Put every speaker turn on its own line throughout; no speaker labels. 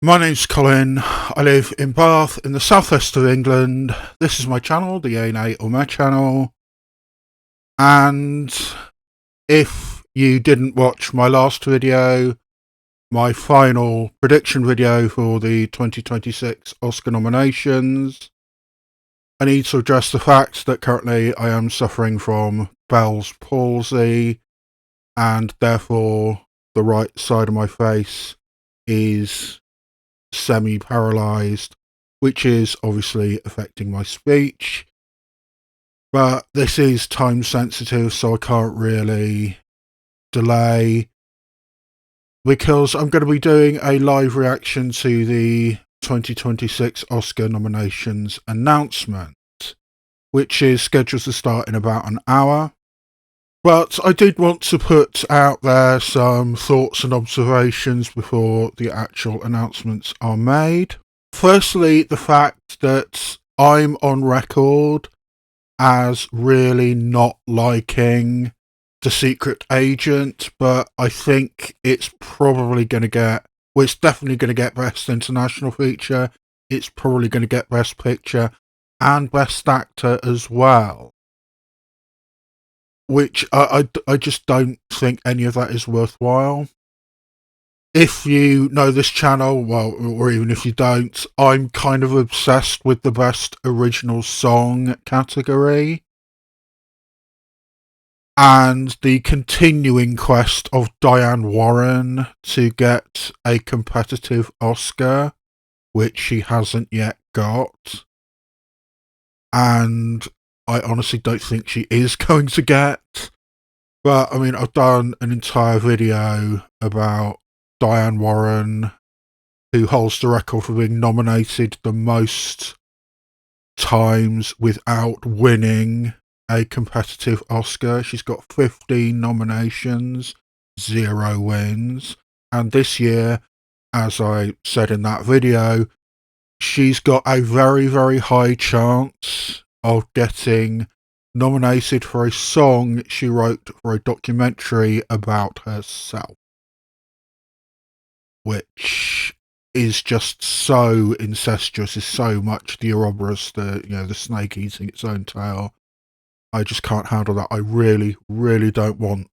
My name's Colin. I live in Bath in the southwest of England. This is my channel, the A&A or My channel. And if you didn't watch my last video, my final prediction video for the 2026 Oscar nominations, I need to address the fact that currently I am suffering from Bell's palsy, and therefore the right side of my face is semi-paralysed, which is obviously affecting my speech. But this is time sensitive, so I can't really delay, because I'm going to be doing a live reaction to the 2026 Oscar nominations announcement, which is scheduled to start in about an hour. But I did want to put out there some thoughts and observations before the actual announcements are made. Firstly, the fact that I'm on record as really not liking The Secret Agent, but I think it's probably going to get, well, it's definitely going to get Best International Feature, it's probably going to get Best Picture and Best Actor as well. Which I just don't think any of that is worthwhile. If you know this channel, well, or even if you don't, I'm kind of obsessed with the Best Original Song category, and the continuing quest of Diane Warren to get a competitive Oscar, which she hasn't yet got. And I honestly don't think she is going to get. But, I mean, I've done an entire video about Diane Warren, who holds the record for being nominated the most times without winning a competitive Oscar. She's got 15 nominations, 0 wins. And this year, as I said in that video, she's got a very, very high chance of getting nominated for a song she wrote for a documentary about herself, which is just so incestuous, is so much the Ouroboros, the snake eating its own tail. I just can't handle that. I really, really don't want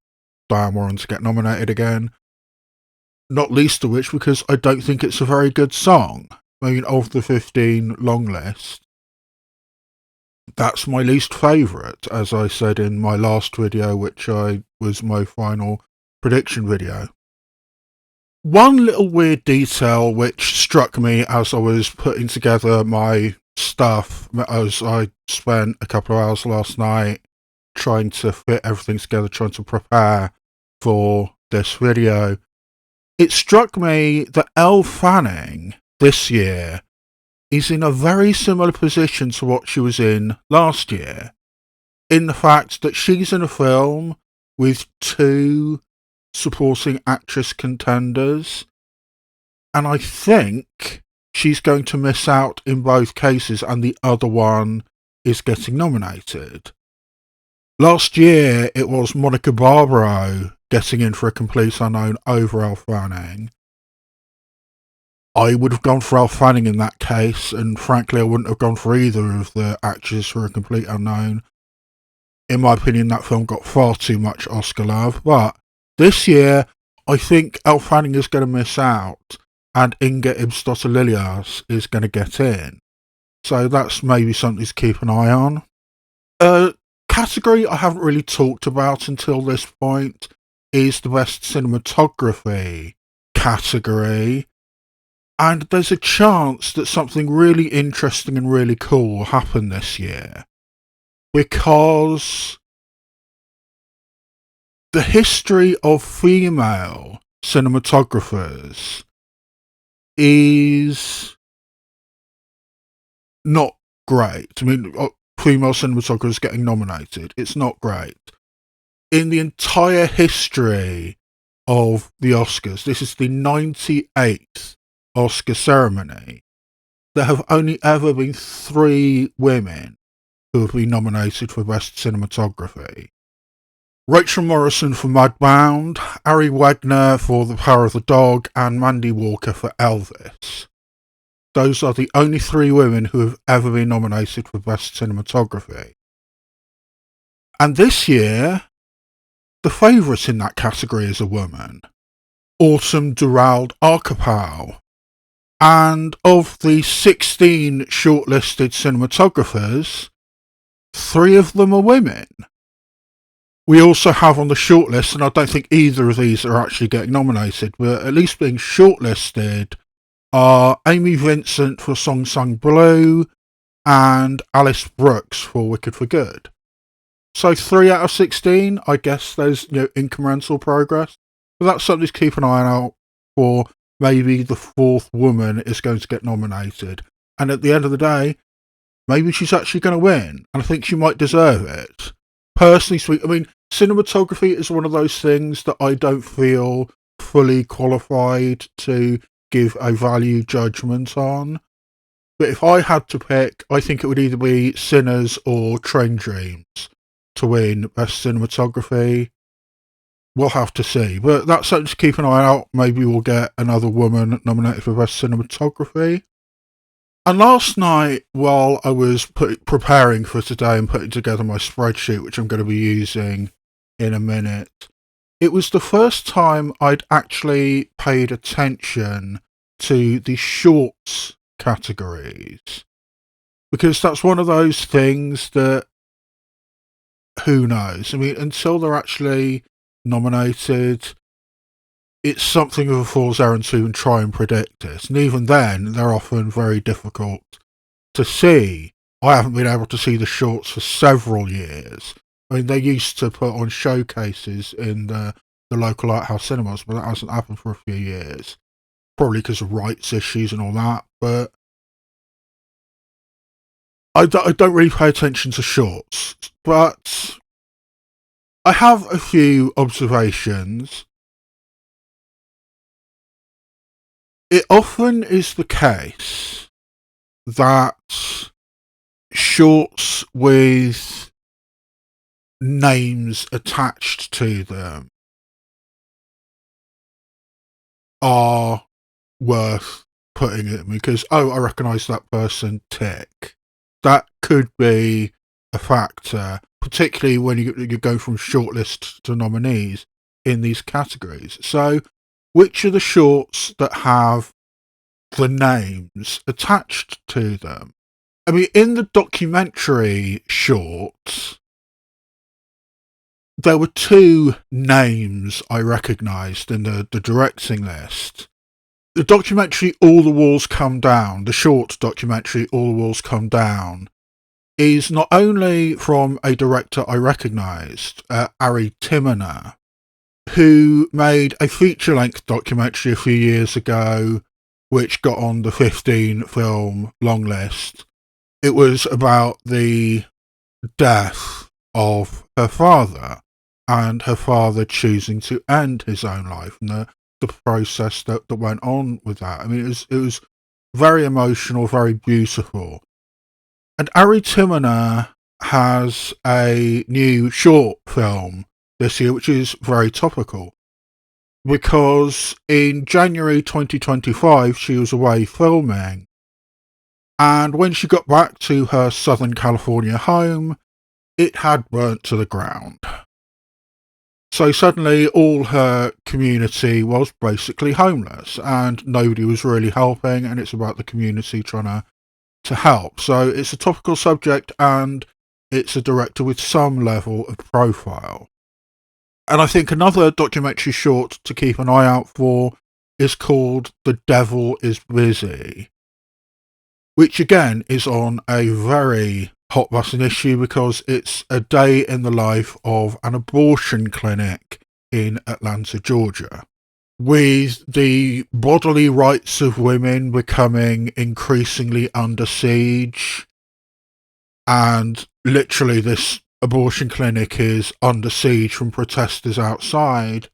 Diane Warren to get nominated again. Not least of which because I don't think it's a very good song. I mean, of the 15 long list, that's my least favourite, as I said in my last video, which was my final prediction video. One little weird detail which struck me as I was putting together my stuff, as I spent a couple of hours last night trying to fit everything together, trying to prepare for this video, it struck me that Elle Fanning this year is in a very similar position to what she was in last year, in the fact that she's in a film with 2 supporting actress contenders, and I think she's going to miss out in both cases, and the other one is getting nominated. Last year it was Monica Barbaro getting in for A Complete Unknown over Elle Fanning. I would have gone for Elle Fanning in that case, and frankly I wouldn't have gone for either of the actors for A Complete Unknown. In my opinion, that film got far too much Oscar love, but this year I think Elle Fanning is going to miss out, and Inga Ibstotler-Lilias is going to get in. So that's maybe something to keep an eye on. Category I haven't really talked about until this point is the Best Cinematography category. And there's a chance that something really interesting and really cool will happen this year, because the history of female cinematographers is not great. I mean, female cinematographers getting nominated, it's not great. In the entire history of the Oscars, this is the 98th Oscar ceremony, there have only ever been 3 women who have been nominated for Best Cinematography. Rachel Morrison for Mudbound, Ari Wegner for The Power of the Dog, and Mandy Walker for Elvis. Those are the only 3 women who have ever been nominated for Best Cinematography. And this year, the favourite in that category is a woman, Autumn Durald Archipel. And of the 16 shortlisted cinematographers, 3 of them are women. We also have on the shortlist, and I don't think either of these are actually getting nominated, but at least being shortlisted, are Amy Vincent for Song Sung Blue and Alice Brooks for Wicked for Good. So 3 out of 16, I guess there's incremental progress. But that's something to keep an eye out for. Maybe the 4th woman is going to get nominated. And at the end of the day, maybe she's actually going to win. And I think she might deserve it. Personally speaking, I mean, cinematography is one of those things that I don't feel fully qualified to give a value judgment on. But if I had to pick, I think it would either be Sinners or Train Dreams to win Best Cinematography. We'll have to see. But that's something to keep an eye out. Maybe we'll get another woman nominated for Best Cinematography. And last night, while I was preparing for today and putting together my spreadsheet, which I'm going to be using in a minute, it was the first time I'd actually paid attention to the shorts categories. Because that's one of those things that, who knows? I mean, until they're actually nominated, it's something of a fool's errand to even try and predict it. And even then, they're often very difficult to see. I haven't been able to see the shorts for several years. I mean, they used to put on showcases in the local art house cinemas, but that hasn't happened for a few years. Probably because of rights issues and all that. But I don't really pay attention to shorts. But I have a few observations. It often is the case that shorts with names attached to them are worth putting in because, I recognise that person, tick. That could be a factor, particularly when you go from shortlist to nominees in these categories. So, which are the shorts that have the names attached to them? I mean, in the documentary shorts, there were 2 names I recognised in the directing list. The documentary All the Walls Come Down, the short documentary All the Walls Come Down, is not only from a director I recognised, Ari Timmerner, who made a feature-length documentary a few years ago which got on the 15 film long list. It was about the death of her father and her father choosing to end his own life and the process that went on with that. I mean, it was very emotional, very beautiful. And Ari Timmerner has a new short film this year, which is very topical, because in January 2025 she was away filming, and when she got back to her Southern California home, it had burnt to the ground. So suddenly all her community was basically homeless and nobody was really helping, and it's about the community trying to help. So it's a topical subject and it's a director with some level of profile. And I think another documentary short to keep an eye out for is called The Devil is Busy, which again is on a very hot button issue because it's a day in the life of an abortion clinic in Atlanta, Georgia. With the bodily rights of women becoming increasingly under siege, and literally this abortion clinic is under siege from protesters outside,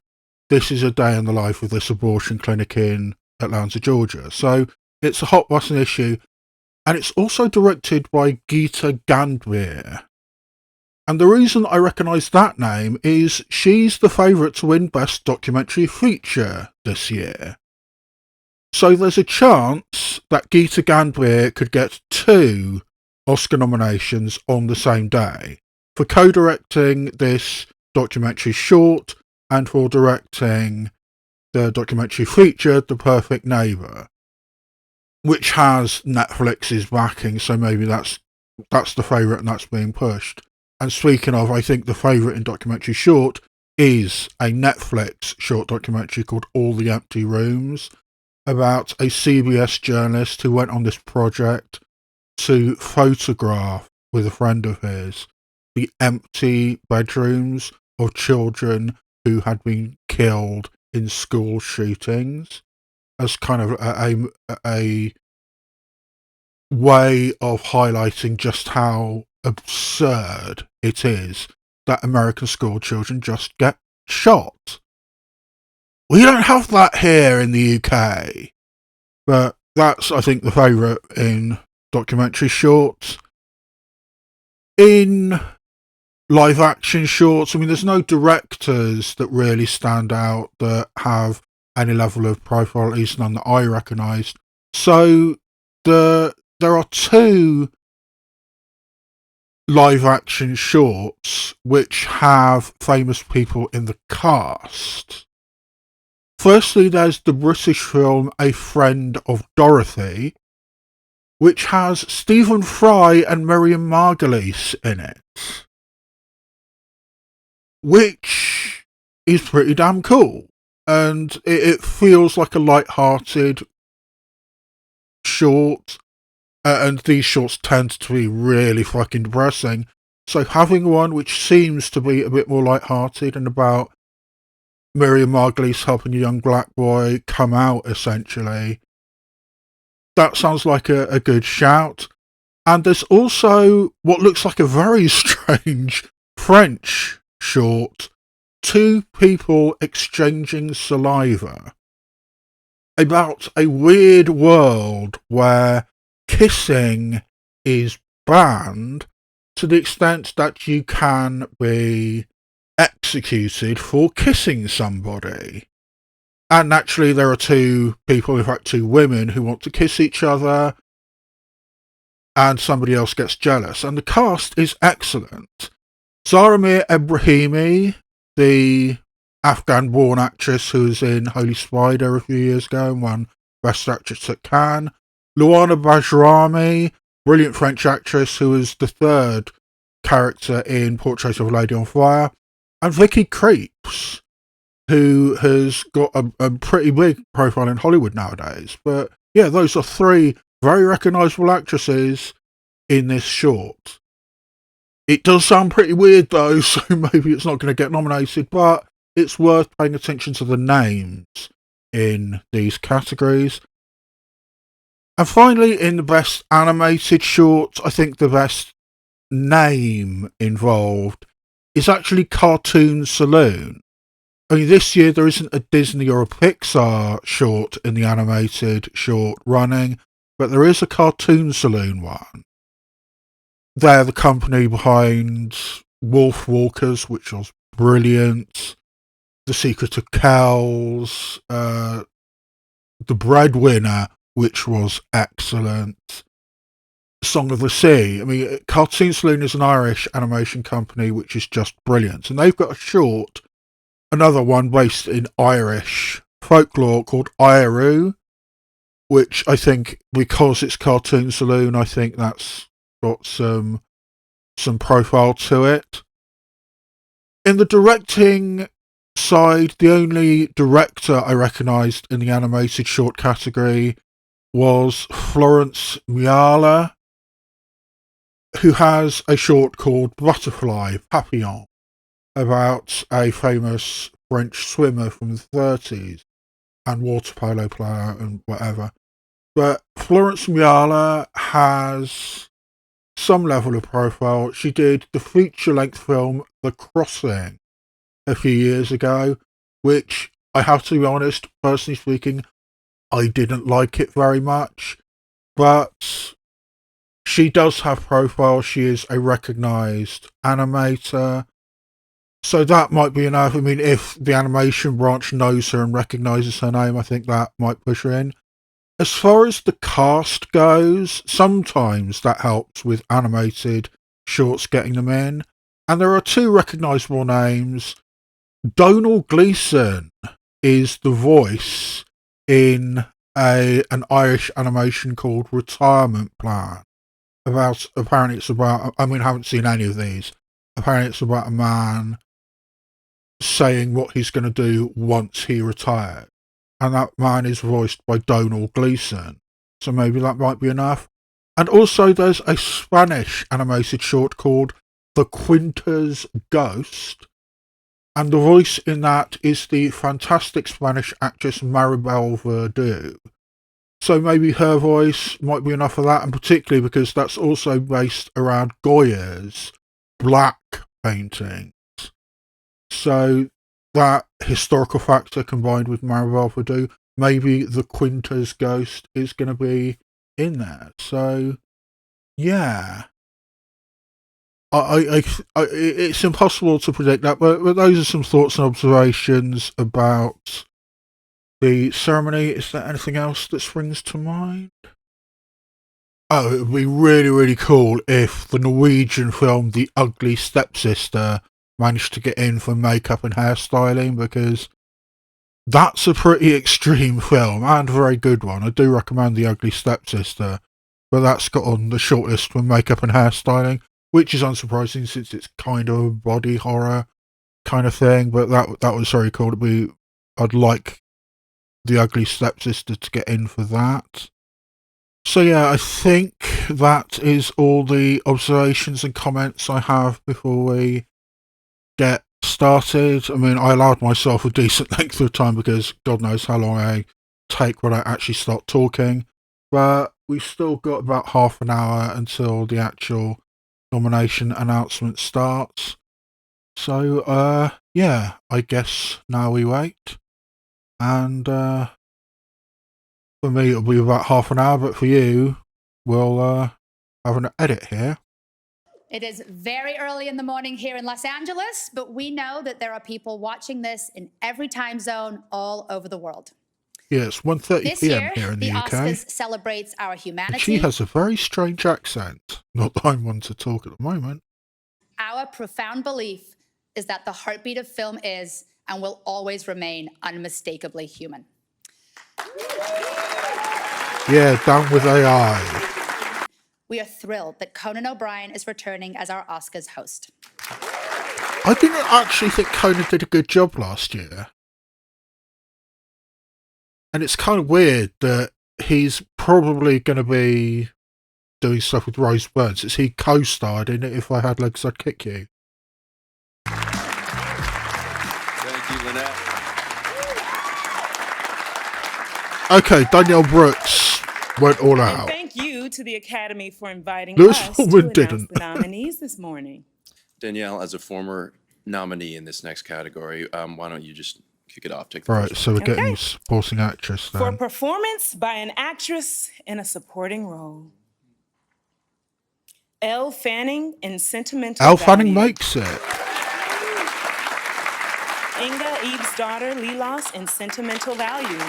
this is a day in the life of this abortion clinic in Atlanta, Georgia. So it's a hot button issue. And it's also directed by Geeta Gandbir. And the reason I recognise that name is she's the favourite to win Best Documentary Feature this year. So there's a chance that Geeta Gandbhir could get 2 Oscar nominations on the same day for co-directing this documentary short and for directing the documentary feature The Perfect Neighbour, which has Netflix's backing, so maybe that's the favourite and that's being pushed. And speaking of, I think the favourite in documentary short is a Netflix short documentary called All the Empty Rooms, about a CBS journalist who went on this project to photograph, with a friend of his, the empty bedrooms of children who had been killed in school shootings, as kind of a way of highlighting just how absurd it is that American school children just get shot. We don't have that here in the UK. But that's, I think, the favourite in documentary shorts. In live action shorts, I mean, there's no directors that really stand out that have any level of profile, at least none that I recognise. So there are 2 live action shorts which have famous people in the cast. Firstly, there's the British film A Friend of Dorothy, which has Stephen Fry and Miriam Margolyes in it, which is pretty damn cool. And it feels like a light-hearted short, and these shorts tend to be really fucking depressing. So having one which seems to be a bit more light-hearted and about Miriam Margolyes helping a young black boy come out, essentially, that sounds like a good shout. And there's also what looks like a very strange French short, 2 people exchanging saliva, about a weird world where kissing is banned to the extent that you can be executed for kissing somebody. And naturally there are 2 people, in fact 2 women, who want to kiss each other, and somebody else gets jealous. And the cast is excellent. Zaramir Ebrahimi, the Afghan-born actress who was in Holy Spider a few years ago and won Best Actress at Cannes. Luana Bajrami, brilliant French actress who was the 3rd character in Portrait of a Lady on Fire. And Vicky Krieps, who has got a pretty big profile in Hollywood nowadays. But yeah, those are 3 very recognisable actresses in this short. It does sound pretty weird though, so maybe it's not going to get nominated, but it's worth paying attention to the names in these categories. And finally, in the Best Animated Short, I think the best name involved is actually Cartoon Saloon. I mean, this year there isn't a Disney or a Pixar short in the animated short running, but there is a Cartoon Saloon one. They're the company behind Wolf Walkers, which was brilliant, The Secret of Kells, The Breadwinner, which was excellent, Song of the Sea. I mean, Cartoon Saloon is an Irish animation company which is just brilliant. And they've got a short, another one based in Irish folklore called Iarú, which I think, because it's Cartoon Saloon, I think that's got some profile to it. In the directing side, the only director I recognised in the animated short category was Florence Miala, who has a short called Butterfly, Papillon, about a famous French swimmer from the 30s and water polo player and whatever. But Florence Miala has some level of profile. She did the feature-length film The Crossing a few years ago, which, I have to be honest, personally speaking, I didn't like it very much, but she does have profile. She is a recognised animator. So that might be enough. I mean, if the animation branch knows her and recognises her name, I think that might push her in. As far as the cast goes, sometimes that helps with animated shorts getting them in. And there are two recognisable names. Donald Gleeson is the voice in an Irish animation called Retirement Plan. Apparently it's about, I mean, I haven't seen any of these. Apparently it's about a man saying what he's going to do once he retired. And that man is voiced by Donald Gleeson. So maybe that might be enough. And also there's a Spanish animated short called The Quinta's Ghost. And the voice in that is the fantastic Spanish actress Maribel Verdú. So maybe her voice might be enough for that, and particularly because that's also based around Goya's black paintings. So that historical factor combined with Maribel Verdú, maybe the Quinta's Ghost is going to be in there. So, yeah. It's impossible to predict that, but those are some thoughts and observations about the ceremony. Is there anything else that springs to mind? Oh, it would be really, really cool if the Norwegian film The Ugly Stepsister managed to get in for makeup and hairstyling, because that's a pretty extreme film and a very good one. I do recommend The Ugly Stepsister, but that's got on the shortlist for makeup and hairstyling, which is unsurprising since it's kind of a body horror kind of thing. But that was very cool. I'd like The Ugly Stepsister to get in for that. So yeah, I think that is all the observations and comments I have before we get started. I mean, I allowed myself a decent length of time because God knows how long I take when I actually start talking. But we've still got about half an hour until the actual nomination announcement starts. So, yeah, I guess now we wait. And for me, it'll be about half an hour, but for you, we'll have an edit here.
It is very early in the morning here in Los Angeles, but we know that there are people watching this in every time zone all over the world.
Yeah, it's 1:30 p.m. here in the
UK.
UK.
Oscars celebrates our humanity.
And she has a very strange accent. Not that I'm one to talk at the moment.
Our profound belief is that the heartbeat of film is and will always remain unmistakably human.
Yeah, down with AI.
We are thrilled that Conan O'Brien is returning as our Oscars host.
I didn't actually think Conan did a good job last year. And it's kind of weird that he's probably going to be doing stuff with Rose Byrne, since he co-starred in it. If I Had Legs, I'd Kick You.
Thank you, Lynette.
Okay, Danielle Brooks went all out.
And thank you to the Academy for inviting
Lewis
us to
Pullman
announce the nominees this morning.
Danielle, as a former nominee in this next category, why don't you just kick it off? Take the
Right,
first
so we're getting
Okay.
supporting actress
For
then.
performance by an actress in a supporting role. Elle Fanning in Sentimental
Elle Fanning
Value.
makes it.
Inga Eves' Lilas in Sentimental Value.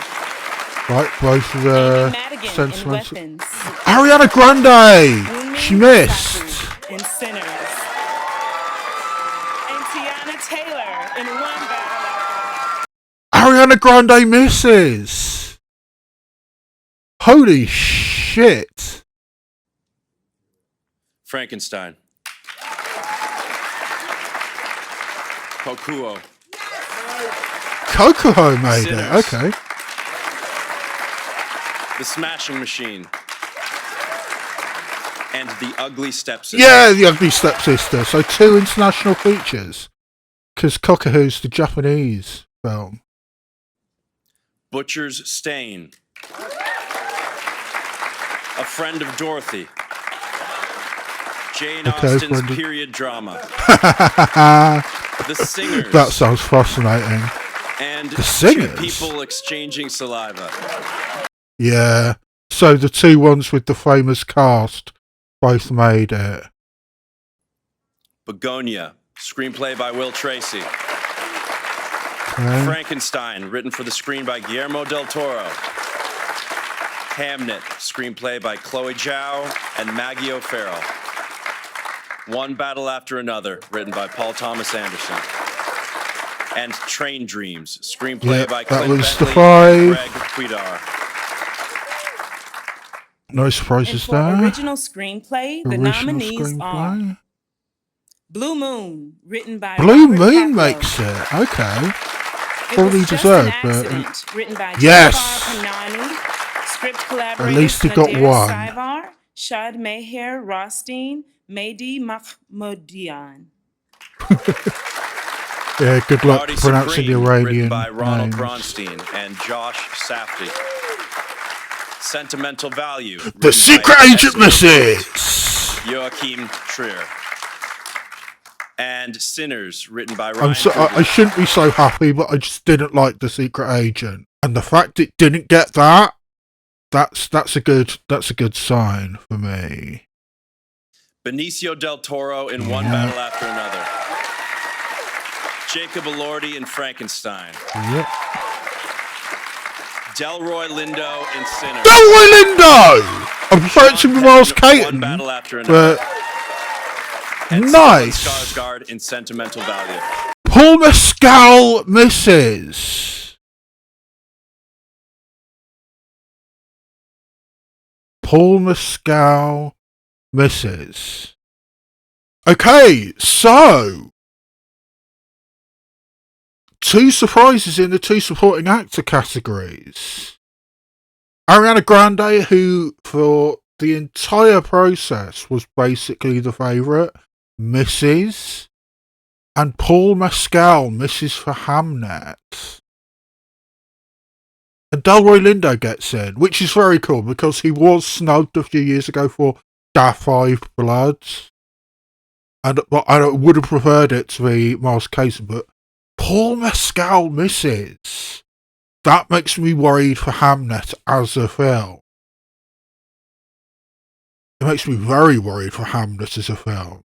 Right, both of
Amy
the
Madigan in
sentiments.
Weapons.
Ariana Grande!
Wunmi
She missed.
Saku in Sinners. And Tiana Taylor in One Battle.
Ariana Grande misses! Holy shit!
Frankenstein. Kokuo.
Kokoho made
Sinners.
it, okay.
The Smashing Machine. And The Ugly Stepsister.
Yeah, The Ugly Stepsister. So 2 international features. Because Kokoho's the Japanese film.
Butcher's Stain. A Friend of Dorothy. Jane
Okay,
Austen's
Brendan.
period drama. The Singers.
That sounds fascinating.
And
The Singers?
2 people exchanging saliva.
Yeah. So the 2 ones with the famous cast both made it.
Begonia, screenplay by Will Tracy.
Okay.
Frankenstein, written for the screen by Guillermo del Toro. Hamnet, screenplay by Chloe Zhao and Maggie O'Farrell. One Battle After Another, written by Paul Thomas Anderson. And Train Dreams, screenplay by
that
Clint
was the
Bentley and
5.
Greg Cuidar.
No
And
surprises
for
there.
original screenplay, the
Original
nominees are
screenplay.
Blue Moon, written by
Blue
Robert
Moon
Caplow.
makes it. Okay.
It
Probably
was Just
deserved,
an
but
Accident, written by
Yes!
Jafar Panahi. Script collaborators
least he got
Nadir
one.
Saivar, Shad Meher Rothstein, Mehdi Mahmoudian.
yeah, good luck
Marty
pronouncing the
Supreme, written
Iranian
by Ronald
names.
Bronstein and Josh Safdie. Sentimental Value,
The
written by
Secret Agent
Esme
Misses.
Joachim Trier. And Sinners, written by Ryan
I
Coogler.
shouldn't be so happy, but I just didn't like The Secret Agent, and the fact it didn't get that, that's a good sign for me.
Benicio del Toro in One Battle After Another. Jacob Elordi in Frankenstein.
Yep.
Delroy Lindo in Sinners.
Delroy Lindo! I prefer it to
Sean
Miles
Penn, One
Caton,
Battle After Another.
but
And
nice.
Stellan Skarsgård in Sentimental Value.
Paul Mescal misses. Paul Mescal misses. Okay, so 2 surprises in the 2 supporting actor categories. Ariana Grande, who for the entire process was basically the favourite, misses. And Paul Mescal misses for Hamnet. And Delroy Lindo gets in, which is very cool because he was snubbed a few years ago for Da 5 Bloods. But I would have preferred it to be Miles Caton, but Paul Mescal misses. That makes me worried for Hamnet as a film. It makes me very worried for Hamnet as a film.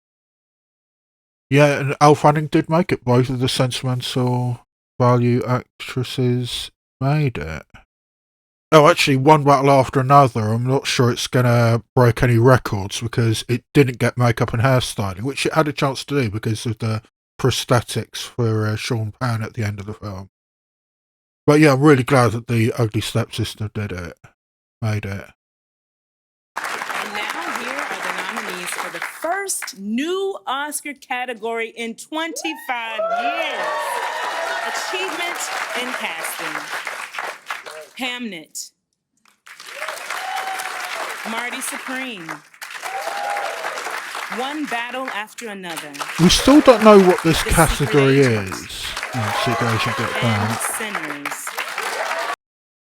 Yeah, and Elle Fanning did make it. Both of the Sentimental Value actresses made it. Oh, actually, One Battle After Another, I'm not sure it's going to break any records because it didn't get makeup and hairstyling, which it had a chance to do because of the prosthetics for Sean Penn at the end of the film. But yeah, I'm really glad that the Ugly Stepsister did it. Made it.
And now here are the nominees for the first new Oscar category in 25 years. Achievement in Casting. Hamnet. Marty Supreme. One Battle After Another.
We still don't know what this
The
category
Secret Agent.
is. Oh, Secret Agent get
And
that.
Sinners.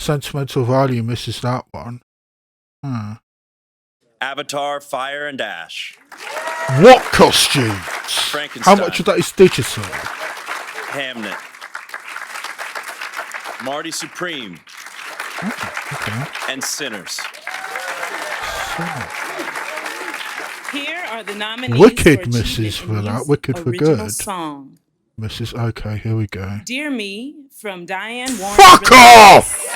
Sentimental Value misses that one.
Avatar, Fire and Ash.
What costumes?
Frankenstein.
How much of that is digital?
Hamnet. Marty Supreme.
Okay.
And Sinners.
Here are the nominees
Wicked
for
misses
achievement in
for that.
music
Wicked for
original
good.
Song.
Mrs. Okay, here we go.
Dear Me from Diane Warren.
Fuck off!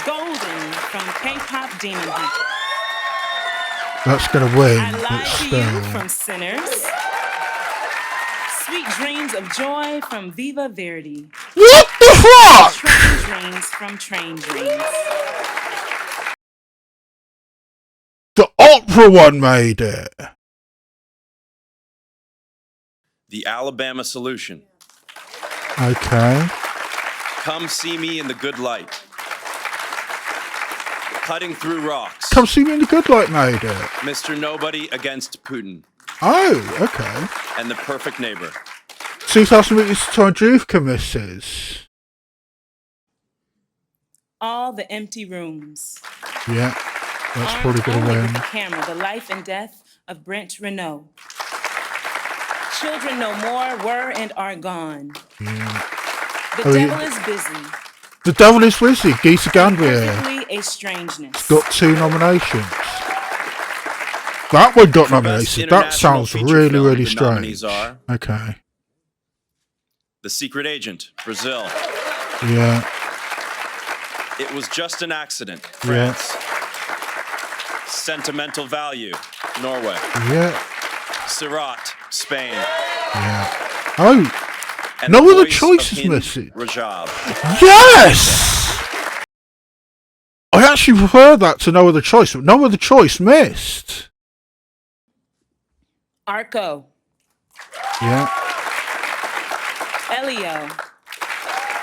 Golden from K-pop Demon Hunter.
That's gonna win,
I
but
Lied to
still.
You from Sinners. Sweet Dreams of Joy from Viva Verdi.
What the fuck?
Train Dreams from Train Dreams.
The opera one made it.
The Alabama Solution.
Okay.
Come See Me in the Good Light. Cutting Through Rocks.
Come See Me in the Good Light made it.
Mr. Nobody Against Putin.
Oh, okay.
And The Perfect Neighbor.
2000 Meters to Andrewka misses.
All the Empty Rooms.
Yeah, that's
Armed
probably gonna
Only with
win.
the Camera, The Life and Death of Brent Renault. Children No More Were and Are Gone.
Yeah.
The
Oh, yeah.
Devil is Busy.
The Devil is Wizzy, Geesa Gandhier.
Perfectly a Strangeness.
Got 2 nominations. That one got
For Best
nominated. That
International
sounds
Feature
really,
Film,
really
the nominees
strange.
are
Okay.
The Secret Agent, Brazil.
Yeah.
It Was Just an Accident,
Yeah.
France. Sentimental Value, Norway.
Yeah.
Sirat, Spain.
Yeah. Oh.
And
No
The
other
Voice of
choices
Hind
missing.
Rajab.
Yes! I actually prefer that to No Other Choice, but No Other Choice missed.
Arco,
Yeah.
Elio,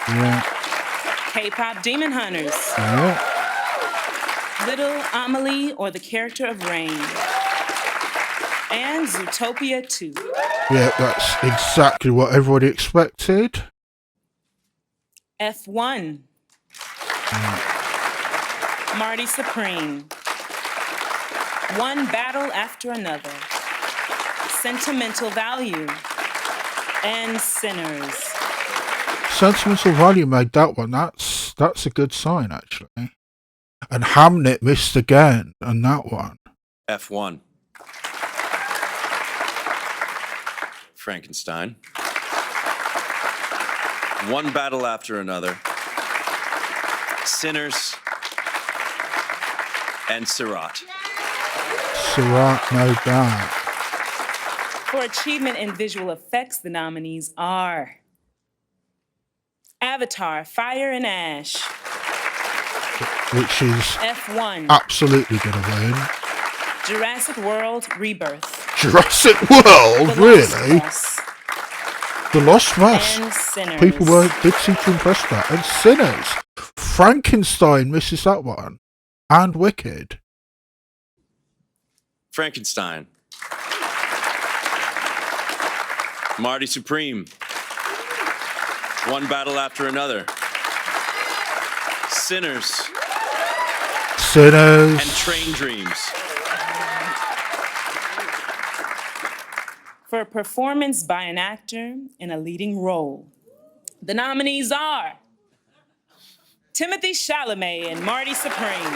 Yeah.
K-pop Demon Hunters,
Yeah.
Little Amelie or the Character of Rain, and Zootopia 2.
Yeah, that's exactly what everybody expected.
F1, Marty Supreme, One Battle After Another, Sentimental Value, and Sinners.
Sentimental Value made that one. That's a good sign, actually. And Hamnet missed again on that one.
F1. Frankenstein. One Battle After Another. Sinners. And Sirat.
Sirat made that.
For achievement in visual effects, the nominees are Avatar, Fire and Ash,
Which is
F1,
absolutely going to win.
Jurassic World, Rebirth,
Jurassic World,
The
really?
Lost Boss,
The Lost Mass.
and Sinners.
People did seem to impress that. And Sinners. Frankenstein misses that one. And Wicked.
Frankenstein. Marty Supreme. One Battle After Another. Sinners.
Sinners.
And Train Dreams.
For a performance by an actor in a leading role, the nominees are Timothée Chalamet and Marty Supreme,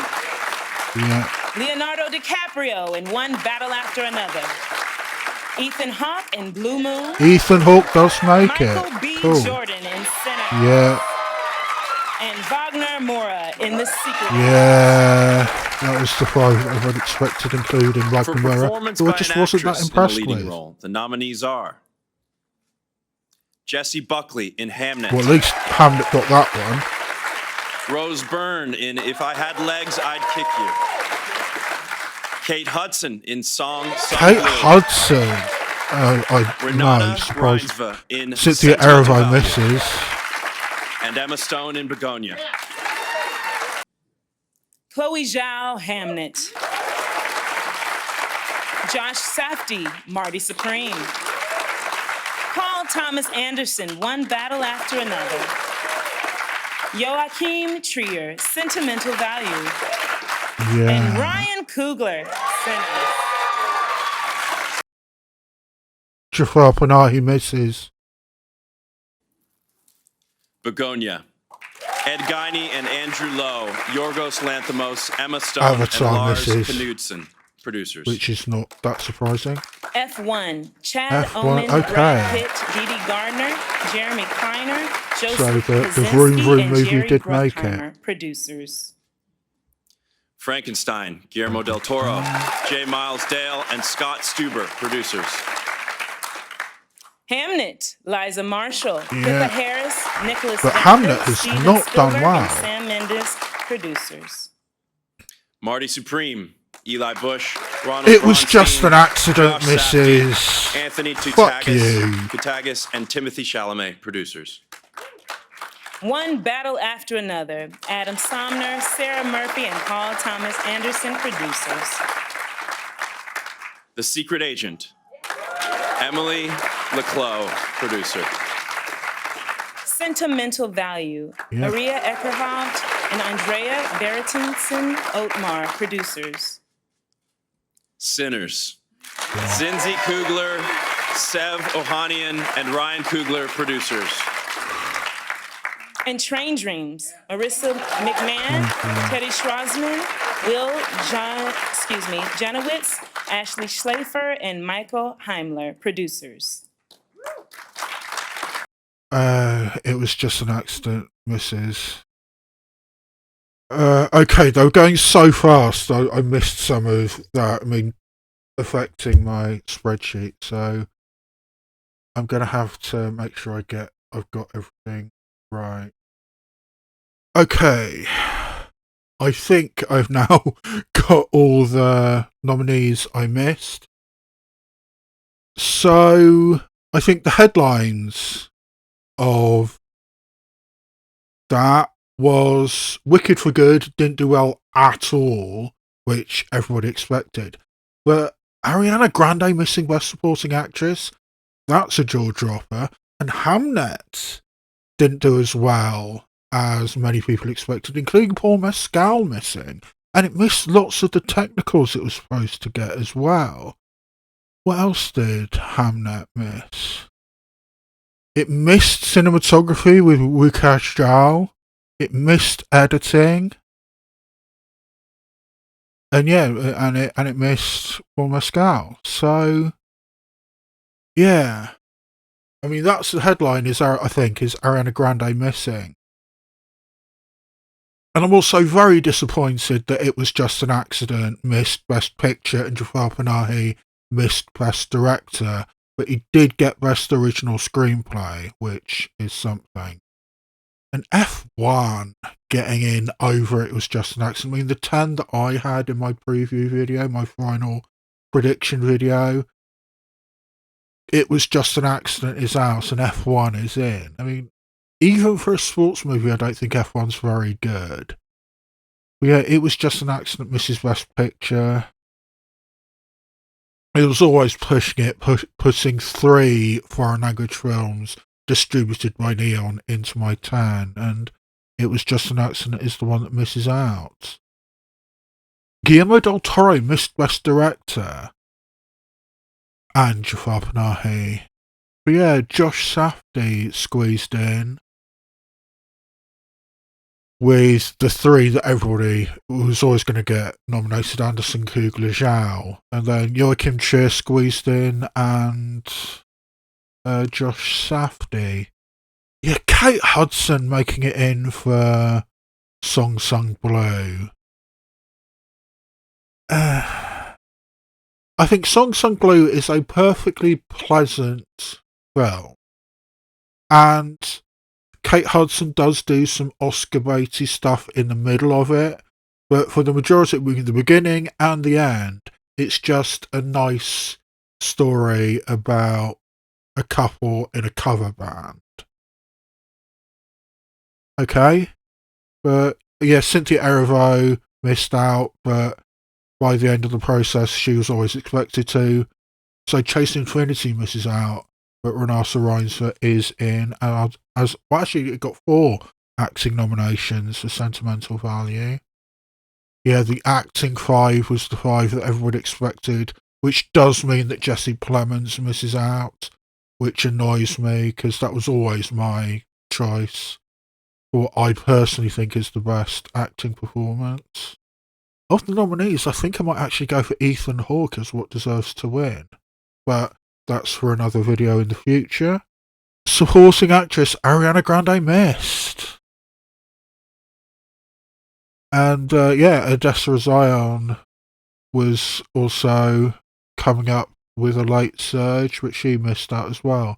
Yeah.
Leonardo DiCaprio in One Battle After Another, Ethan Hawke in Blue Moon,
Ethan Hawke does make
Michael
it.
B.
Cool.
Jordan in Sinners,
Yeah.
and Wagner Moura in The Secret.
Yeah. That was the five I would expected, including
For
Wagner Moura,
performance
who
by
I just
an
wasn't that
actress in a
impressed
leading
with.
role, the nominees are Jessie Buckley in Hamnet.
Well, at least Hamlet got that one.
Rose Byrne in If I Had Legs, I'd Kick You. Kate Hudson in Song
Kate
Blue.
Hudson. I
Renata
no, surprised.
Reinsva in
Cynthia
Sentimental
Erivo
Value.
misses.
And Emma Stone in Begonia.
Chloe Zhao, Hamnet, Josh Safdie, Marty Supreme, Paul Thomas Anderson, One Battle After Another, Joachim Trier, Sentimental Value,
Yeah.
and Ryan Coogler, Sinners.
Jafar Panahi misses.
Begonia. Ed Guiney and Andrew Lowe. Yorgos Lanthimos, Emma Stone,
Avatar
and Lars
misses.
Knudsen. Producers.
Which is not that surprising.
F1, Chad
F1,
Omen,
okay.
Brad Pitt, Dee Gardner, Jeremy Kleiner, Joseph
the
Kosinski,
Vroom Vroom
and
movie
Jerry
did make it.
Bruckheimer, producers.
Frankenstein. Guillermo del Toro. J. Miles Dale and Scott Stuber. Producers.
Hamnet, Liza Marshall,
Yeah.
Pippa Harris, Nicholas
But
Winter,
Hamnet has
Steven
not done
Spielberg,
well.
and Sam Mendes, producers.
Marty Supreme. Eli Bush. Ronald
It was just
Bronstein,
an accident,
Josh Safdie,
Mrs.
Anthony
Fuck you.
Kutagas, and Timothée Chalamet. Producers.
One Battle After Another, Adam Somner, Sarah Murphy, and Paul Thomas Anderson, producers.
The Secret Agent. Emily Leclos, producer.
Sentimental Value,
Yeah.
Maria Eckerholt and Andrea Berretinson Otmar, producers.
Sinners. Zinzi Kugler, Sev Ohanian, and Ryan Kugler, producers.
And Train Dreams, Marissa McMahon, Teddy Schwarzman, Janowitz, Ashley Schlafer, and Michael Heimler, producers.
It was just an accident, Mrs. Okay, they were going so fast, I missed some of that. I mean, affecting my spreadsheet, so I'm gonna have to make sure I've got everything right. Okay, I think I've now got all the nominees I missed. So I think the headlines of that was Wicked for Good didn't do well at all, which everybody expected. But Ariana Grande missing Best Supporting Actress, that's a jaw dropper. And Hamnet didn't do as well as many people expected, including Paul Mescal missing. And it missed lots of the technicals it was supposed to get as well. What else did Hamnet miss? It missed cinematography with Wukash Zhao. It missed editing. And yeah, and it missed Paul Mescal. So yeah. I mean, that's the headline, I think, is Ariana Grande missing. And I'm also very disappointed that It Was Just an Accident missed Best Picture and Jafar Panahi missed Best Director, but he did get Best Original Screenplay, which is something. And F1 getting in over It Was Just an Accident. I mean, the 10 that I had in my preview video, my final prediction video, It Was Just an Accident is out and F1 is in. I mean, even for a sports movie, I don't think F1's very good. But yeah, It Was Just an Accident misses Best Picture. It was always pushing it, putting 3 foreign language films distributed by Neon into my 10, and It Was Just an Accident is the one that misses out. Guillermo del Toro missed Best Director, and Jafar Panahi. But yeah, Josh Safdie squeezed in with the 3 that everybody was always going to get nominated: Anderson, Kugler, Zhao, and then Joachim Trier squeezed in, and Josh Safdie. Yeah, Kate Hudson making it in for Song Sung Blue. I think Song Sung Blue is a perfectly pleasant film, and Kate Hudson does do some Oscar baity stuff in the middle of it, but for the majority of the beginning and the end, it's just a nice story about a couple in a cover band. Okay? But yeah, Cynthia Erivo missed out, but by the end of the process, she was always expected to. So Chase Infinity misses out, but Renata Reinsver is in. And actually, it got 4 acting nominations for Sentimental Value. Yeah, the acting 5 was the 5 that everyone expected, which does mean that Jesse Plemons misses out, which annoys me because that was always my choice for what I personally think is the best acting performance. Of the nominees, I think I might actually go for Ethan Hawke as what deserves to win, but that's for another video in the future. Supporting actress Ariana Grande missed. And yeah, Odessa Zion was also coming up with a late surge, which she missed out as well.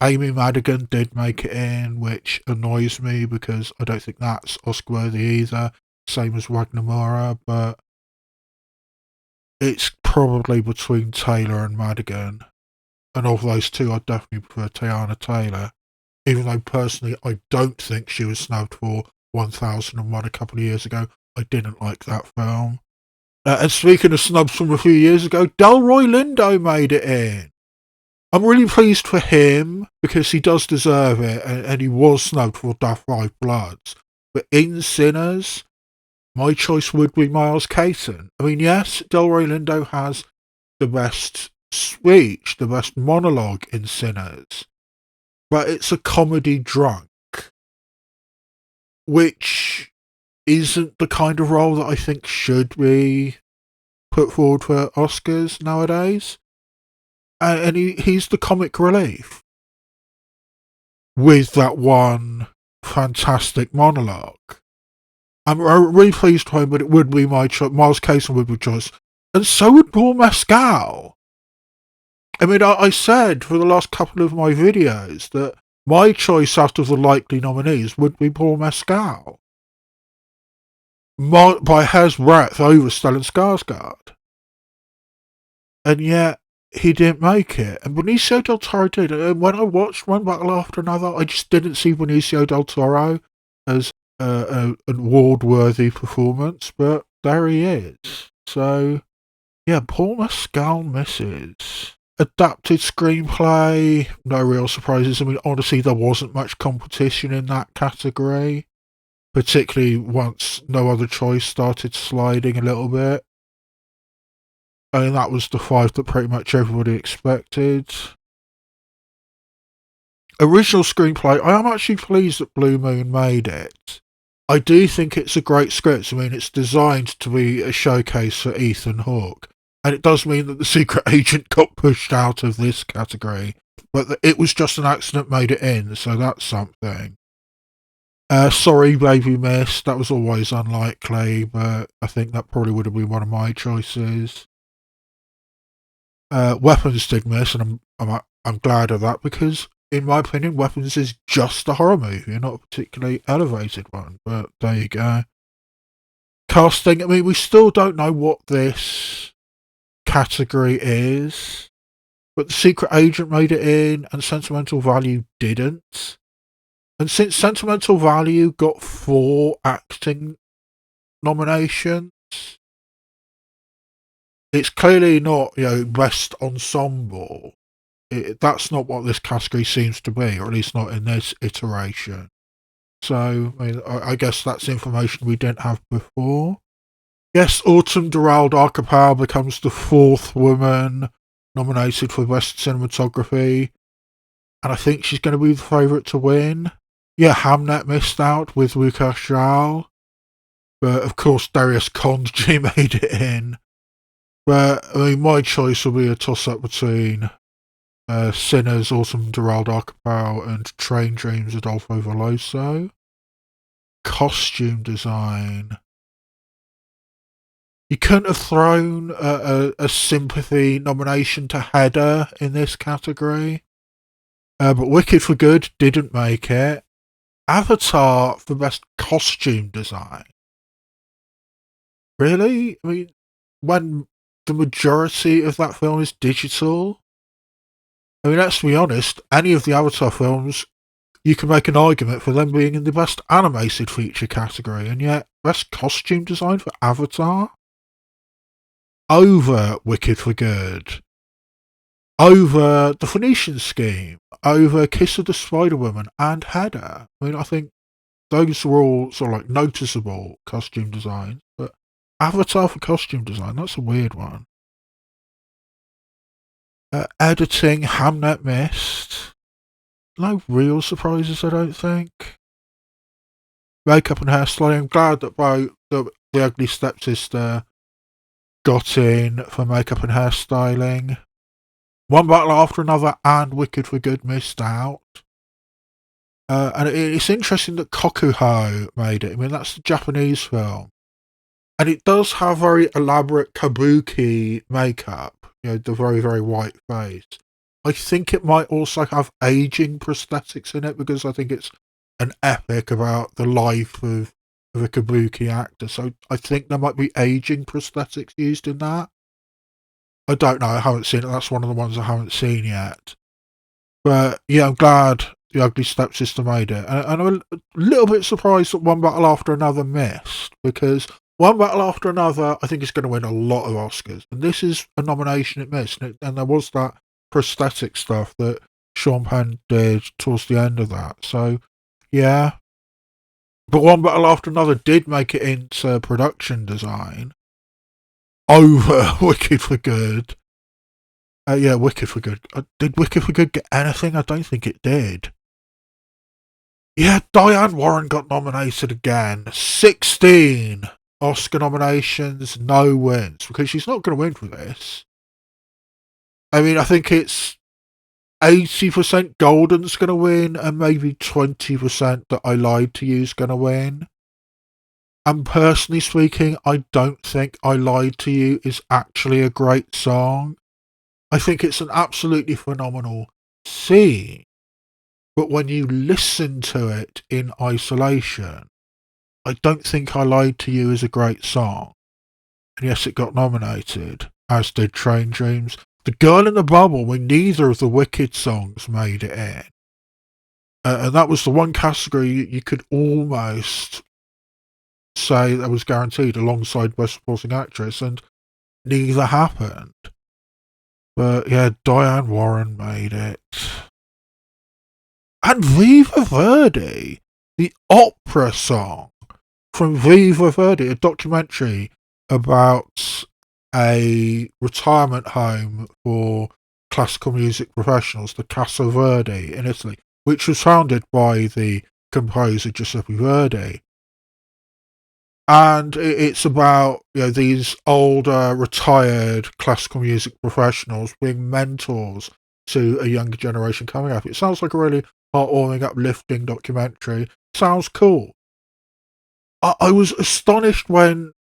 Amy Madigan did make it in, which annoys me because I don't think that's Oscar worthy either. Same as Wagner Moura, but it's probably between Taylor and Madigan. And of those 2, I'd definitely prefer Teyana Taylor, even though personally I don't think she was snubbed for 1001 a couple of years ago. I didn't like that film. And speaking of snubs from a few years ago, Delroy Lindo made it in. I'm really pleased for him because he does deserve it, and he was snubbed for Death 5 Bloods. But in Sinners, my choice would be Miles Caton. I mean, yes, Delroy Lindo has the best speech, the best monologue in Sinners, but it's a comedy drunk, which isn't the kind of role that I think should be put forward for Oscars nowadays. And he's the comic relief with that one fantastic monologue. I'm really pleased for him, but it would be my choice. Miles Cason would be choice. And so would Paul Mescal. I mean, I said for the last couple of my videos that my choice out of the likely nominees would be Paul Mescal. By a hair's breadth over Stellan Skarsgård. And yet, he didn't make it. And Benicio del Toro did. And when I watched One Battle After Another, I just didn't see Benicio del Toro as an award-worthy performance. But there he is. So, yeah, Paul Mescal misses. Adapted screenplay, no real surprises. I mean, honestly, there wasn't much competition in that category. Particularly once No Other Choice started sliding a little bit. I mean, that was the 5 that pretty much everybody expected. Original screenplay, I am actually pleased that Blue Moon made it. I do think it's a great script. I mean, it's designed to be a showcase for Ethan Hawke. And it does mean that The Secret Agent got pushed out of this category. But it was just an accident made it in, so that's something. Sorry, Baby Miss. That was always unlikely, but I think that probably would have been one of my choices. Weapons did miss, and I'm glad of that, because in my opinion, Weapons is just a horror movie, not a particularly elevated one. But there you go. Casting. I mean, we still don't know what this category is, but The Secret Agent made it in, and Sentimental Value didn't. And since Sentimental Value got 4 acting nominations, it's clearly not, best ensemble. That's not what this category seems to be, or at least not in this iteration. So, I guess that's information we didn't have before. Yes, Autumn Durald Archipel becomes the 4th woman nominated for Best Cinematography, and I think she's going to be the favourite to win. Yeah, Hamnet missed out with Lucas Schall, but of course Darius Kondji made it in. But, I mean, my choice will be a toss-up between Sinners, Autumn Durald Archipel, and Train Dreams, Adolfo Veloso. Costume design. You couldn't have thrown a sympathy nomination to Hedda in this category. But Wicked for Good didn't make it. Avatar for Best Costume Design. Really? I mean, when the majority of that film is digital? I mean, let's be honest, any of the Avatar films, you can make an argument for them being in the Best Animated Feature category, and yet Best Costume Design for Avatar? Over Wicked for Good. Over The Phoenician Scheme. Over Kiss of the Spider-Woman and Hedda. I mean, I think those were all sort of like noticeable costume designs, but Avatar for costume design, that's a weird one. Editing, Hamnet missed. No real surprises, I don't think. Makeup and hairstyling, I'm glad that both the Ugly Stepsister got in for makeup and hairstyling. One Battle After Another and Wicked for Good missed out. And it's interesting that Kokuho made it. I mean, that's the Japanese film. And it does have very elaborate kabuki makeup. The very, very white face. I think it might also have aging prosthetics in it, because I think it's an epic about the life of a kabuki actor. So I think there might be aging prosthetics used in that. I don't know, I haven't seen it. That's one of the ones I haven't seen yet. But yeah, I'm glad The Ugly Stepsister made it. And I'm a little bit surprised that One Battle After Another missed, because One Battle After Another, I think, is going to win a lot of Oscars. And this is a nomination it missed. And there was that prosthetic stuff that Sean Penn did towards the end of that. So, yeah. But One Battle After Another did make it into production design. Over Wicked for Good. Yeah, Wicked for Good. Did Wicked for Good get anything? I don't think it did. Yeah, Diane Warren got nominated again. 16 Oscar nominations, no wins, because she's not going to win for this. I mean, I think it's 80% Golden's going to win, and maybe 20% that I Lied to You's going to win. And personally speaking, I don't think I Lied to You is actually a great song. I think it's an absolutely phenomenal scene. But when you listen to it in isolation, I don't think I Lied to You is a great song. And yes, it got nominated, as did Train Dreams. The Girl in the Bubble, when neither of the Wicked songs made it in. And that was the one category you could almost say that was guaranteed alongside Best Supporting Actress, and neither happened. But yeah, Diane Warren made it. And Viva Verdi, the opera song from Viva Verdi, a documentary about a retirement home for classical music professionals, the Casa Verdi in Italy, which was founded by the composer Giuseppe Verdi. And it's about, you know, these older, retired classical music professionals being mentors to a younger generation coming up. It sounds like a really heartwarming, uplifting documentary. Sounds cool. I was astonished when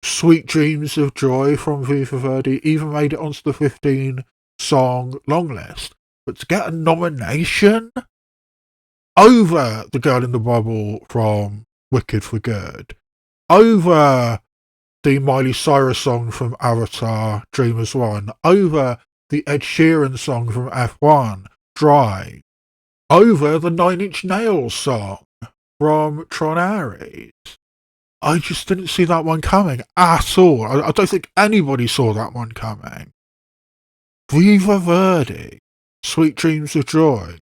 Sweet Dreams of Joy from Viva Verdi even made it onto the 15-song long list. But to get a nomination over The Girl in the Bubble from Wicked for Good, over the Miley Cyrus song from Avatar, Dreamers One, over the Ed Sheeran song from F1, Drive, over the Nine Inch Nails song from Tron Ares. I just didn't see that one coming at all. I don't think anybody saw that one coming. Viva Verdi, Sweet Dreams of Joy,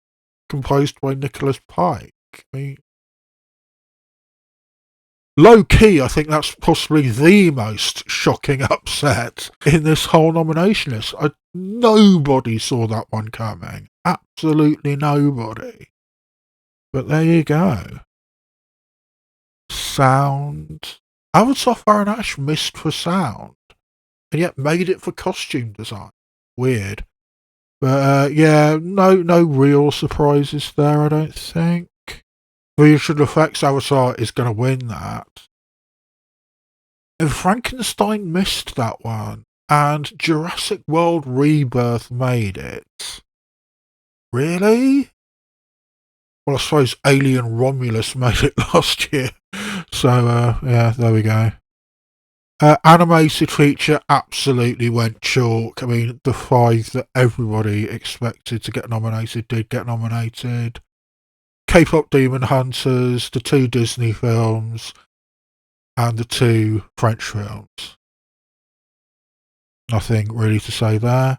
composed by Nicholas Pike. I mean, low key, I think that's possibly the most shocking upset in this whole nomination list. Nobody saw that one coming. Absolutely nobody. But there you go. Sound. Avatar Fire and Ash missed for sound, and yet made it for costume design. Weird. But yeah, no real surprises there, I don't think. Visual effects Avatar is going to win that. And Frankenstein missed that one, and Jurassic World Rebirth made it. Really? Well, I suppose Alien Romulus made it last year. So, yeah, there we go. Animated feature absolutely went chalk. I mean, the 5 that everybody expected to get nominated did get nominated. K-pop Demon Hunters, the 2 Disney films, and the 2 French films. Nothing really to say there.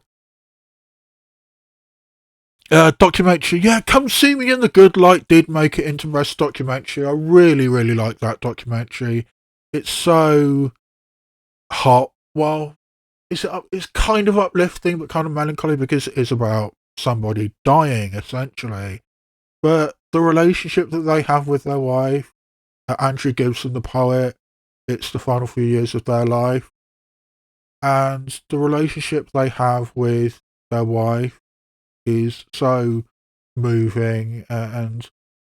Documentary, yeah, Come See Me in the Good Light did make it into Best Documentary. I really, really like that documentary. It's so hot. Well, it's kind of uplifting, but kind of melancholy because it is about somebody dying, essentially. But the relationship that they have with their wife, Andrew Gibson, the poet, it's the final few years of their life. And the relationship they have with their wife is so moving. And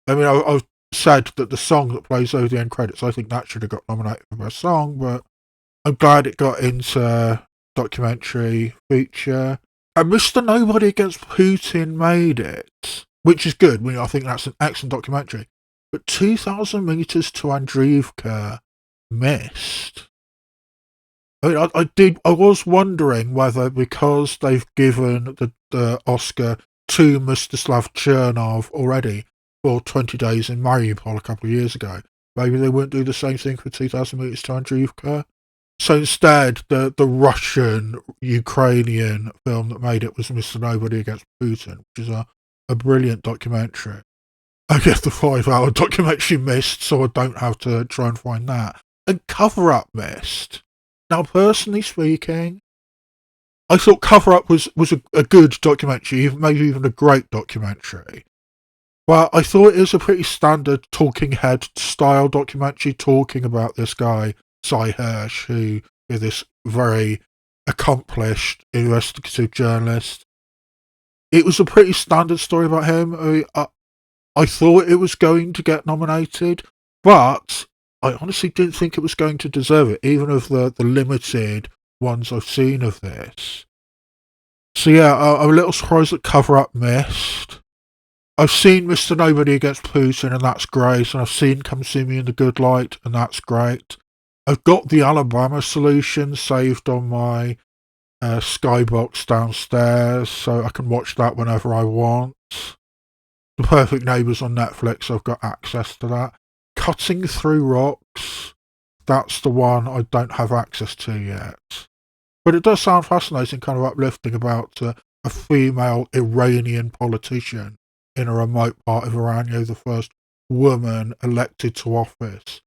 I mean, I've said that the song that plays over the end credits, I think that should have got nominated for Best Song, but I'm glad it got into documentary feature. And Mr. Nobody Against Putin made it, which is good. I mean, I think that's an excellent documentary. But 2,000 Meters to Andreevka missed. I mean, I was wondering whether because they've given the Oscar to Mstislav Chernov already for 20 Days in Mariupol a couple of years ago, maybe they wouldn't do the same thing for 2,000 Meters to Andreevka. So instead, the Russian-Ukrainian film that made it was Mr. Nobody Against Putin, which is a brilliant documentary. I guess the 5-hour documentary missed, so I don't have to try and find that. And Cover Up missed. Now, personally speaking, I thought Cover Up was a good documentary, maybe even a great documentary. But I thought it was a pretty standard talking head style documentary talking about this guy, Cy Hirsch, who is this very accomplished investigative journalist. It was a pretty standard story about him. I thought it was going to get nominated, but I honestly didn't think it was going to deserve it, even of the limited ones I've seen of this. So yeah, I'm a little surprised that Cover Up missed. I've seen Mr. Nobody Against Putin, and that's great, and I've seen Come See Me in the Good Light, and that's great. I've got the Alabama Solution saved on my Skybox downstairs, so I can watch that whenever I want. The Perfect Neighbours on Netflix, I've got access to that. Cutting Through Rocks, that's the one I don't have access to yet. But it does sound fascinating, kind of uplifting about a female Iranian politician in a remote part of Iran, the first woman elected to office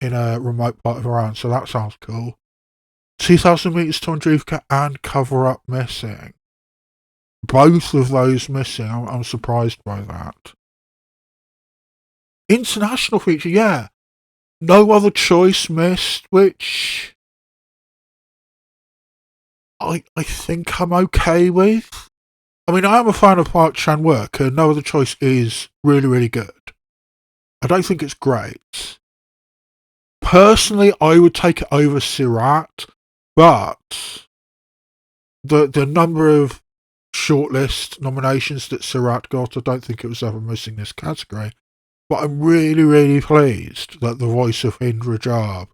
in a remote part of Iran, so that sounds cool. 2,000 Metres to Andreevka and Cover Up missing. Both of those missing. I'm surprised by that. International feature, yeah. No Other Choice missed, which I think I'm okay with. I mean, I am a fan of Park Chan-wook, and No Other Choice is really, really good. I don't think it's great. Personally, I would take it over Sirat, but the number of shortlist nominations that Sirat got, I don't think it was ever missing this category. But I'm really, really pleased that The Voice of Hind Rajab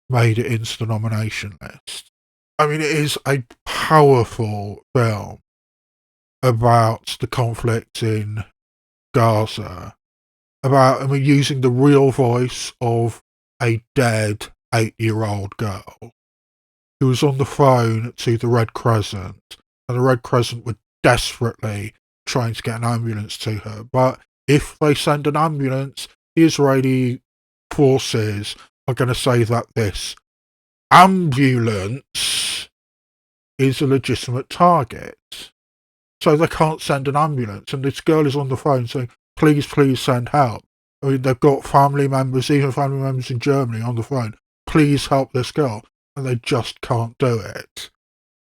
made it into the nomination list. I mean, it is a powerful film about the conflict in Gaza, about using the real voice of a dead 8-year-old girl who was on the phone to the Red Crescent, and the Red Crescent were desperately trying to get an ambulance to her. But if they send an ambulance, the Israeli forces are going to say that this ambulance is a legitimate target. So they can't send an ambulance. And this girl is on the phone saying, please, please send help. I mean, they've got family members, even family members in Germany, on the phone. Please help this girl. And they just can't do it.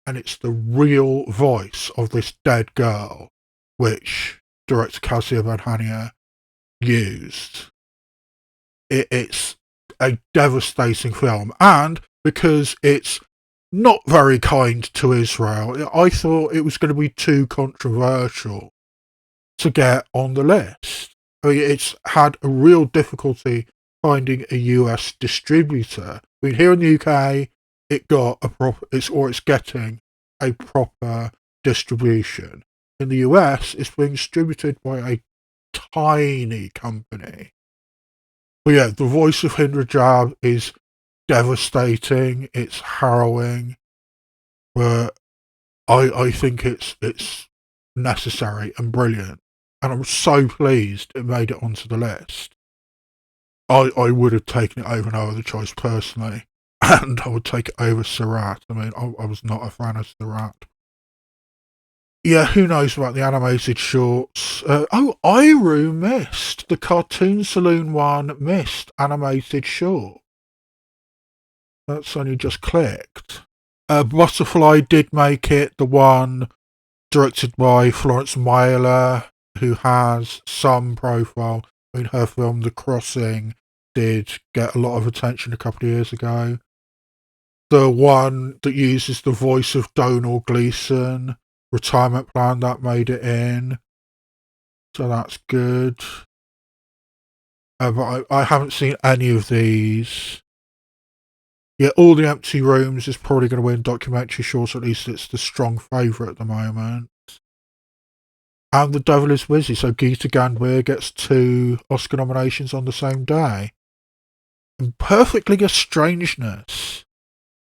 And it's the real voice of this dead girl, which director Kasia Benhania used. It's a devastating film. And because it's not very kind to Israel, I thought it was going to be too controversial to get on the list. I mean, it's had a real difficulty finding a US distributor. I mean, here in the UK, it got it's getting a proper distribution. In the US, it's being distributed by a tiny company. But yeah, The Voice of Hind Rajab is devastating. It's harrowing, but I think it's necessary and brilliant, and I'm so pleased it made it onto the list. I would have taken it over No Other Choice personally, and I would take it over Sirat. I mean, I was not a fan of Sirat. Yeah, who knows about the animated shorts? Iru missed. The Cartoon Saloon one missed animated short. That's only just clicked. Butterfly did make it, the one directed by Florence Myler, who has some profile. I mean, her film The Crossing did get a lot of attention a couple of years ago. The one that uses the voice of Donald Gleason, Retirement Plan, that made it in. So that's good. But I haven't seen any of these. Yeah, All the Empty Rooms is probably going to win documentary shorts, at least it's the strong favourite at the moment. And The Devil is Busy, so Geeta Gandbir gets 2 Oscar nominations on the same day. And Perfectly a Strangeness,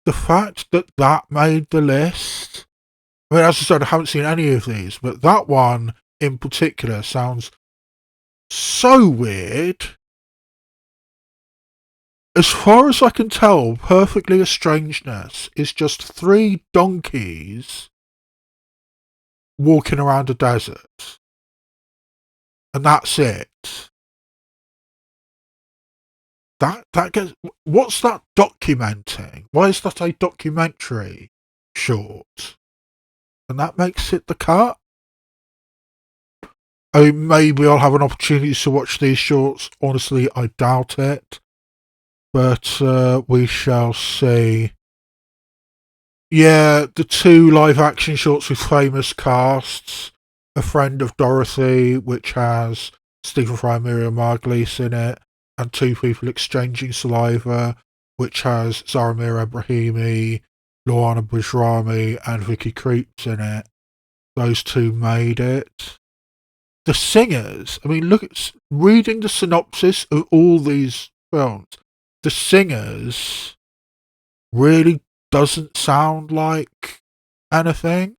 the fact that that made the list, I mean, as I said, I haven't seen any of these, but that one in particular sounds so weird. As far as I can tell, Perfectly a Strangeness is just 3 donkeys walking around a desert. and that's it. That gets. What's that documenting? Why is that a documentary short? And that makes it the cut. I mean, maybe I'll have an opportunity to watch these shorts. Honestly, I doubt it. But we shall see. Yeah, the 2 live action shorts with famous casts. A Friend of Dorothy, which has Stephen Fry and Miriam Margolyes in it, and 2 People Exchanging Saliva, which has Zaramir Ebrahimi, Luana Bajrami, and Vicky Creeps in it. Those 2 made it. The singers, I mean, look at reading the synopsis of all these films. The singers really doesn't sound like anything.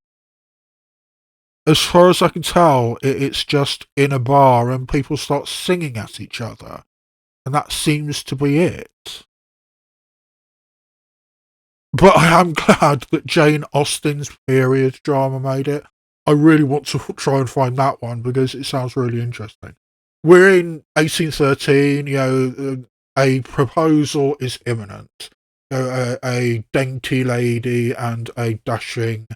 As far as I can tell, it's just in a bar and people start singing at each other. And that seems to be it. But I am glad that Jane Austen's period drama made it. I really want to try and find that one because it sounds really interesting. We're in 1813, a proposal is imminent. A dainty lady and a dashing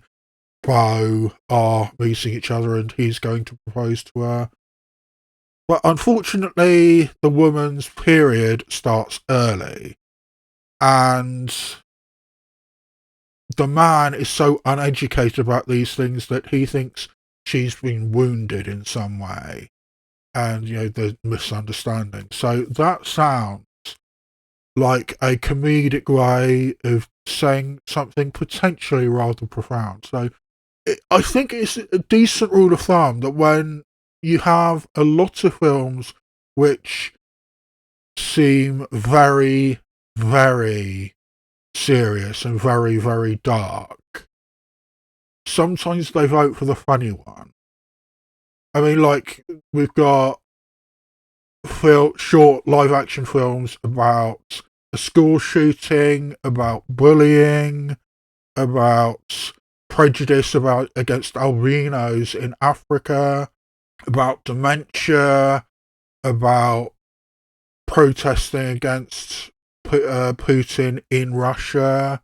beau are meeting each other and he's going to propose to her. But unfortunately, the woman's period starts early. And the man is so uneducated about these things that he thinks she's been wounded in some way. And, there's misunderstanding. So that sounds like a comedic way of saying something potentially rather profound. So I think it's a decent rule of thumb that when you have a lot of films which seem very, very serious and very, very dark, sometimes they vote for the funny one. I mean, like, we've got short live-action films about a school shooting, about bullying, about prejudice against albinos in Africa, about dementia, about protesting against Putin in Russia.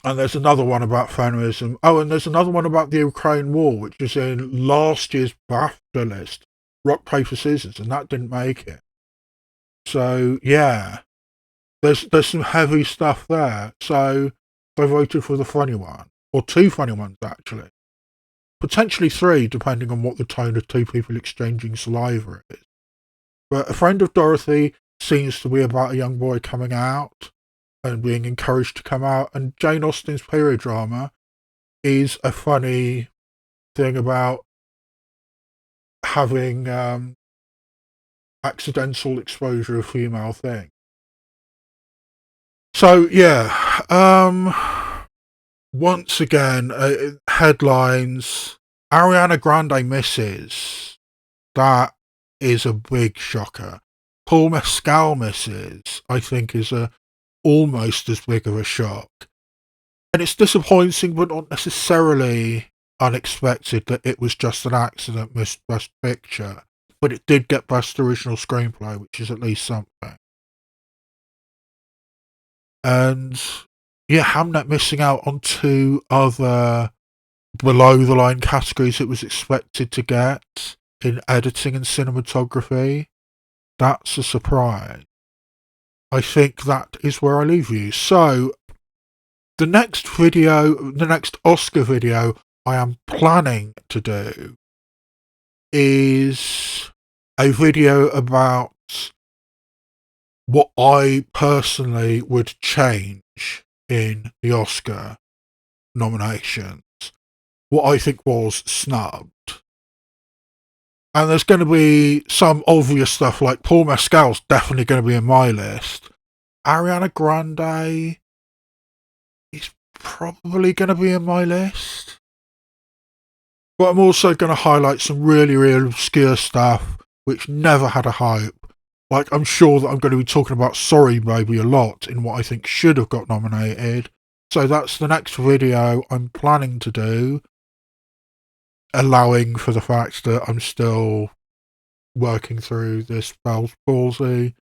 And there's another one about feminism. Oh, and there's another one about the Ukraine war, which is in last year's BAFTA list. Rock, paper, scissors, and that didn't make it. So, yeah. There's some heavy stuff there. So, they voted for the funny one. Or 2 funny ones, actually. Potentially 3, depending on what the tone of 2 People Exchanging Saliva is. But A Friend of Dorothy seems to be about a young boy coming out and being encouraged to come out. And Jane Austen's period drama is a funny thing about having accidental exposure of female thing. So, yeah. Once again, headlines. Ariana Grande misses. That is a big shocker. Paul Mescal misses, I think, is almost as big of a shock. And it's disappointing, but not necessarily unexpected that it was just an accident, missed Best Picture. But it did get Best Original Screenplay, which is at least something. And, yeah, Hamnet missing out on 2 other below-the-line categories it was expected to get in editing and cinematography. That's a surprise. I think that is where I leave you. So, the next Oscar video I am planning to do is a video about what I personally would change in the Oscar nominations. What I think was snubbed. And there's going to be some obvious stuff like Paul Mescal's definitely going to be in my list. Ariana Grande is probably going to be in my list. But I'm also going to highlight some really, really obscure stuff which never had a hype. Like, I'm sure that I'm going to be talking about Sorry Baby a lot in what I think should have got nominated. So that's the next video I'm planning to do, allowing for the fact that I'm still working through this Bell's palsy.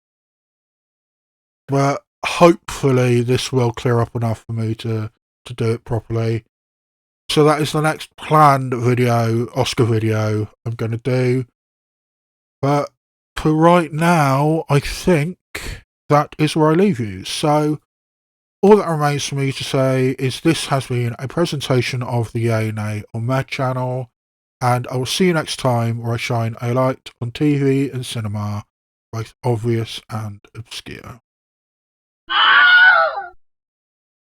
But hopefully this will clear up enough for me to do it properly. So that is the next planned video, Oscar video I'm going to do. But for right now, I think that is where I leave you. So all that remains for me to say is this has been a presentation of the Yay Nay on Mad channel, and I will see you next time where I shine a light on TV and cinema, both obvious and obscure.